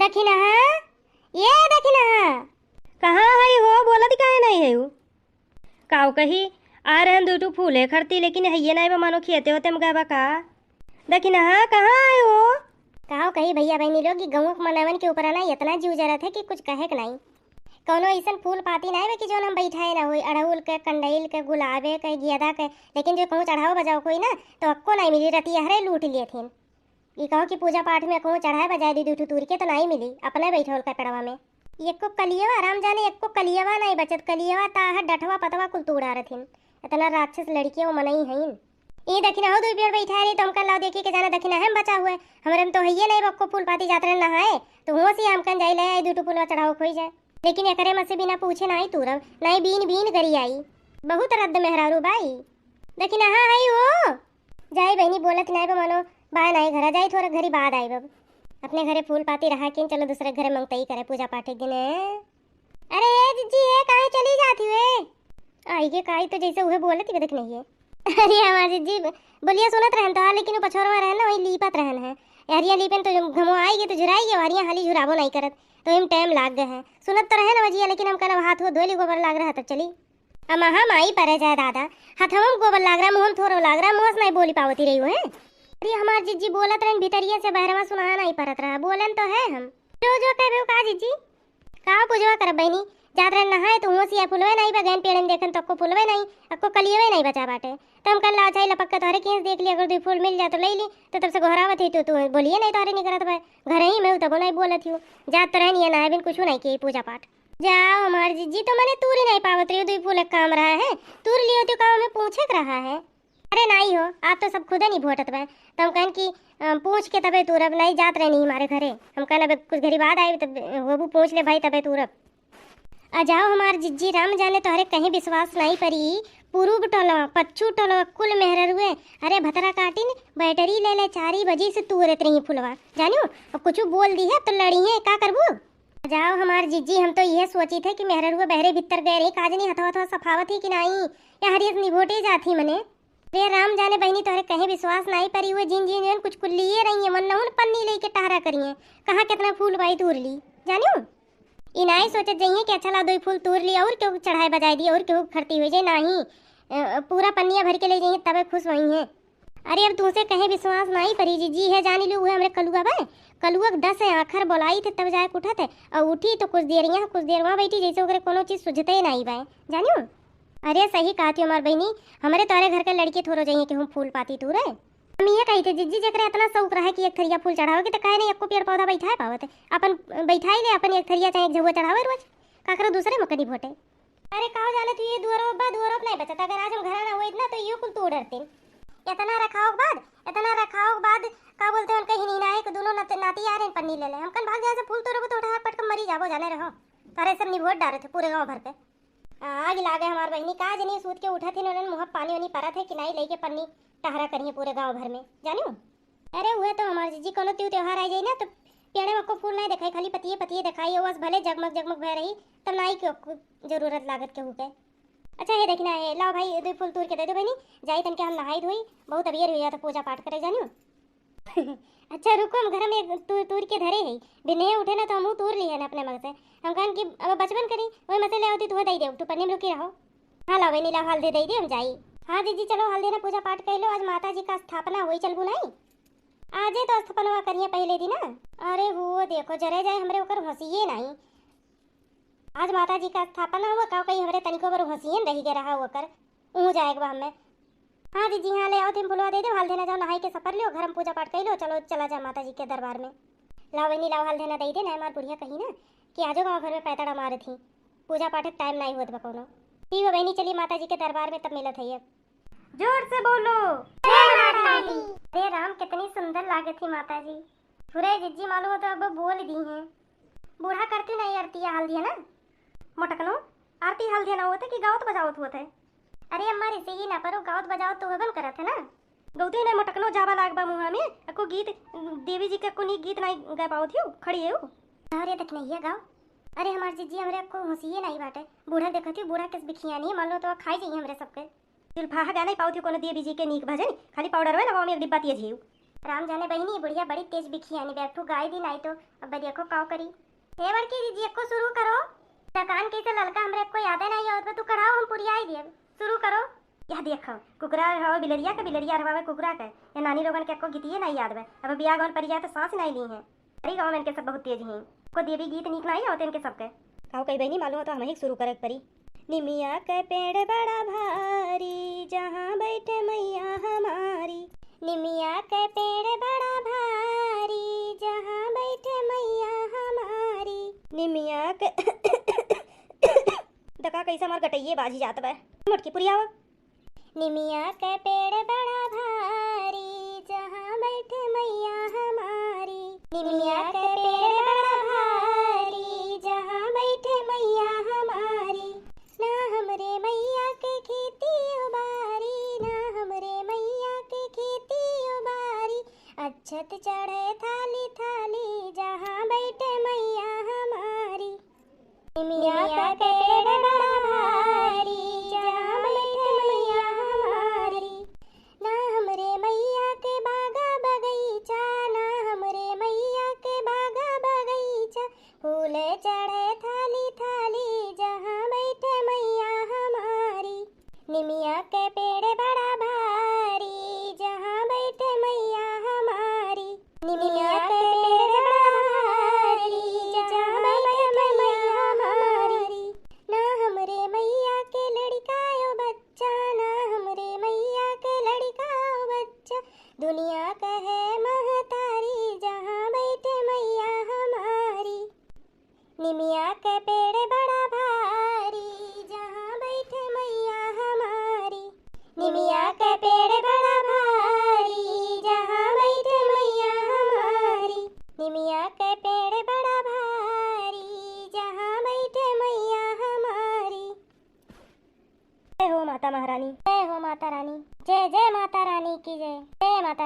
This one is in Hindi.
देखी ना ये देखी ना कहाँ है हो बोला दिखाए नहीं है वो काव कही आ रहे हैं दूटू फूले खरती लेकिन है नहीं मानो खेते होते हम गए का देखी ना कहाँ आए हो कहो कही भैया बहनी लोग कि गौं मनवन के ऊपर ना इतना जीव जरत है कि कुछ कहे के नहीं। कौनो ऐसा फूल पाती नहीं है कि जो हम बैठाए ना हुई अड़हुल के कंडैल के गुलाबे के गेंदा के, लेकिन जो कहूँ चढ़ाओ बजाओ कोई ना तो अक्को नहीं मिली रतिया हरे लूट लिए थे। ये कहो कि पूजा पाठ में कहूँ चढ़ाए बजाए दी दूठू तूर के तो नहीं मिली अपने बैठोल का पेड़वा में एक को कलियवा आराम जाने एक को कलियवा नहीं बचत कलियवा ताह डठवा पतवा कुल तोड़ा रथिन इतना राक्षस लड़कियों मनई है। ये दखिना हो दो पेड़ बैठा रही तो हम कल लाओ देखी के जाना दखिना हम बचा हुए हमारे में तो है नहीं बक्को फूल पाती जात्रा नहाए तो हो सी हम कन जाई ले दूटू फूलवा चढ़ाओ खोई जाए, लेकिन एकरे मत से बिना पूछे नहीं तूरब नहीं बीन बीन करी आई बहुत रद्द मेहरारू बाई दखिना हाँ है हो जाई बहनी बोलत नहीं बे मनो बा नहीं घर जाई थोड़ा घरी बाद आई बब अपने घरे फूल पाती रहा कि चलो दूसरे घरे मंगतई करे पूजा पाठ एक दिन। अरे ये जीजी है कहाँ चली जाती हुए आई के काई तो जैसे उहे बोलत ही देख नहीं है। अरे हमारे जी बोलिए सुनत रहन तो लेकिन पछोरवा रहन ना वही लीपत रहन है यारिया लीपन तो घमो आएगी तो झुराएगी वारियां हाली झुराबो नहीं करत तो हम टाइम लाग गए हैं सुनत तो रहन वजिया, लेकिन हम कल हाथ हो धोली गोबर लाग रहा तब चली अमा हम आई परे जाए दादा हाथ हम गोबर लाग रहा मुंह थोरो लाग रहा मुंह नहीं बोली पावती रही है। अरे हमार जीजी बोलत रहन भीतरिया से बहरवा सुना नहीं परत रहा बोलन तो है हम जो जो कहबे का जीजी का पूजवा कर बहनी जात रह नहाए तो हुआ सिया फुलवे नहीं बगैन पेड़न देखन तो अक्को फुलवे नहीं अक्को कलियवे नहीं बचा बाटे तो हम कल लाचाई लपक के तोहरे केस देख लिया अगर दो फूल मिल जाए तो ले ली तो तब से घोरावत थी तो तू बोलिए नहीं तोहरे नहीं करत भाई घर ही मैं तब नहीं बोलत हूँ जात तो रहनी है ना बिन कुछ नहीं किए पूजा पाठ जाओ हमारे जीजी तो मैंने तूर ही नहीं पावत रही दो फूल काम रहा है तूर लियो तो काम में पूछे रहा है। अरे नहीं हो आप तो सब खुद नहीं भोटत भाई तो हम कहन की पूछ के तबे तूरब नहीं जात रहे नहीं हमारे घरे हम कहन अब कुछ घरी बाद आई तब वो पूछ ले भाई तबे तूरब आ जाओ हमार जिज्जी राम जाने तोहरे कहीं विश्वास नहीं परी पूर्व टोलो पच्चू टोलो कुल मेहर हुए अरे भतरा काटिन बैटरी ले ले 4 बजे से तू रहत रही फुलवा जानो अब कुछ बोल दी है तो लड़ी है का करबू। जाओ हमार जिज्जी हम तो यह सोची थे कि मेहर हुए बहरे भीतर गए रही काजनी हथवा हथवा सफावत ही कि नहीं या हरियत निभोटे जाती मने रे राम जाने बहनी तोहरे कहीं विश्वास नहीं परी हुए जिन जिन जिन कुछ लिए रही है मन नहुन पन्नी लेके टहरा करिए कहाँ कितना फूल बाई तूर ली जानो इनाई सोचत जाइए कि अच्छा ला दो फूल तोड़ लिया और क्यों चढ़ाई बजाई दी और क्यों खड़ती हुई जाए नहीं पूरा पन्निया भर के ले जाइए तबे खुश वही है। अरे अब तुमसे कहीं विश्वास नहीं परी जी है जानी लो हमारे कलुआ भाई कलुआ 10 आखर बोलाई थे तब जाए उठा थे और उठी तो कुछ देर यहाँ कुछ देर वहाँ बैठी जैसे ओकरे कोनो चीज सुझते ही नहीं भाई जानियो। अरे सही कहती हो हमार बहनी हमारे तोरे घर के लड़के थोड़ो जाइए कि हम फूल पाती तू रहे हम ये कही थे जिज्जी जकरा इतना शौक रहा कि एक थरिया फूल चढ़ाओगे तो कहे नहीं आपको पेड़ पौधा बैठाए पावत अपन बैठाई ले अपन एक थरिया चाहे एक झुआ चढ़ावे रोज काकरो दूसरे मकड़ी भोटे। अरे कहो जाने तू ये दुआरो नहीं बचता अगर आज हम घर ना हुए इतना तो ये कुल तोड़ डरते इतना रखाओ के बाद का बोलते हैं कहीं नहीं ना एक दोनों नाती आ रहे पन्नी ले ले हम कल भाग जाए से फूल तोड़ो तो उठा पट कर मरी जाबो जाने रहो तारे सब निभोट डारे थे पूरे गांव भर पे आग लागे हमार बहनी का जनी सूत के उठा थे उन्होंने मुँह पानी वानी परा थे कि नहीं लेके पन्नी टहरा करिए पूरे गांव भर में जानो। अरे हुए तो हमारे जीजी कोनो त्योहार आ जाए ना तो पेड़े में को फूल नहीं दिखाई खाली पतिये पतिये दिखाई बस भले जगमग जगमग भय रही तब नहीं क्यों जरूरत लागत के हुए। अच्छा ये देखना है लाओ भाई 2 फूल तोड़ के दे दो बहनी जाई तन के हम नहाई धोई बहुत अबियर हुई तो पूजा पाठ करे जानियो। अच्छा रुको हम घर में तूर के धरे है बिने उठे ना तो हम तोड़ लिए ना अपने मग से हम कहन कि अब बचपन करी वही मसले होती तो दे दे तू पन्नी में रुकी रहो। हाँ लाओ बहनी लाओ हल्दी दे दी हम जाई। हाँ दीदी चलो हल्दी ना पूजा पाठ कर लो आज माता जी का स्थापना हुई चलबू नहीं आज तो स्थापना करिए पहले दिन ना। अरे वो देखो जरे जाए हमरे ऊपर हंसिए नहीं आज माता जी का स्थापना हुआ का कहीं हमरे तनिको पर हंसिए रही गए रहा वो कर ऊ जाएगा हमें। हाँ दीदी हाँ ले आओ तुम फुलवा दे दो हल देना जाओ नहाई के सफर लो घर में पूजा पाठ कर लो चलो चला जाए माता जी के दरबार में। लाओ बहनी लाओ हल देना दे दे ना हमार बुढ़िया कहीं ना कि आजो गाँव घर में पैतड़ा मारे थी पूजा पाठ टाइम नहीं हुआ कोनो ठीक है बहनी चलिए माता जी के दरबार में तब मिलत है। जोर से बोलो अरे राम कितनी सुंदर लागे थी माता जी पूरे जिज्जी मालूम हो तो अब बोल दी हैं बूढ़ा करती नहीं आरती हाल दिया ना मोटकनो आरती हाल दिया ना होता कि गावत बजावत होते। अरे अम्मा रे ही ना पर गावत बजावत तो हवन करत है ना गौती ने मोटकनो जावा लागबा मुहा में को गीत देवी जी का कोनी गीत नहीं गा पाओ थियो खड़ी है अरे तक नहीं है गाओ। अरे हमार जीजी हमरे को हंसिए नहीं बाटे बूढ़ा देखती बूढ़ा किस बिखिया नहीं मान लो तो खाई जाइए हमरे सबके जुल्फा गा नहीं पाओ थियो कोनो देवी जी के नीक भजन खाली पाउडर में लगाओ में एक डिब्बा तिए जीव राम जाने बहिनी बुढ़िया बड़ी तेज बिखी आनी बैठू गाय दी नहीं तो अब देखो काव करी। हे बड़की दीदी को शुरू करो। दुकान के ललका हमरे को याद नहीं आवत तो कढ़ाओ हम पूरी आई दिए शुरू करो। यह देखो कुकरा हो बिलरिया के बिलरिया रवावे कुकरा के या नानी लोगन के को गीतिए नहीं याद है। अब बियाह गौन पर जाए तो सांस नहीं ली है। अरे गाँव में इनके सब बहुत तेज हैं को देवी गीत नीक नहीं होते इनके सबके। काव कई बहनी मालूम हो तो हम ही शुरू करे परी। निमिया के पेड़ बड़ा भारी जहाँ बैठे मैया हमारी। निमिया के पेड़ बड़ा भारी जहाँ बैठे मैया हमारी। निमिया के दका कैसे मार गटइये बाजी जात बे मुटकी पुरिया। निमिया के पेड़ बड़ा भारी जहाँ बैठे मैया हमारी। निमिया के पेड़ बड़ा भारी जहाँ बैठे मैया हमारी। ना हमरे मैया के खेती उबारी ना हमरे मैया के खेती उबारी। अच्छत चढ़े थाली थाली जहाँ बैठे मैया हमारी। निमिया का पेड़ बड़ा भारी जहाँ बैठे मैया हमारी। ना हमरे मैया के बागा बगीचा ना हमरे मैया के बागा बगीचा। फूल चढ़े थाली थाली जहाँ बैठे मैया हमारी। निमिया के पेड़ बड़ा भारी जहाँ बैठे मैया हमारी। निमिया के पेड़ बड़ा भारी जहाँ बैठे मैया हमारी। ना हमरे मैया के लड़कायो बच्चा ना हमरे मैया के लड़कायो बच्चा। दुनिया कहे महतारी जहाँ बैठे मैया हमारी। निमिया के पेड़ बड़ा भारी जहाँ बैठे मैया हमारी। निमिया के पेड़ बड़ा भारी जहाँ बैठे मैया हमारी। निमिया के पेड़ बड़ा भारी जहाँ बैठे मैया हमारी। जय हो माता महारानी। जय हो माता रानी। जय जय माता रानी की जय। जय माता।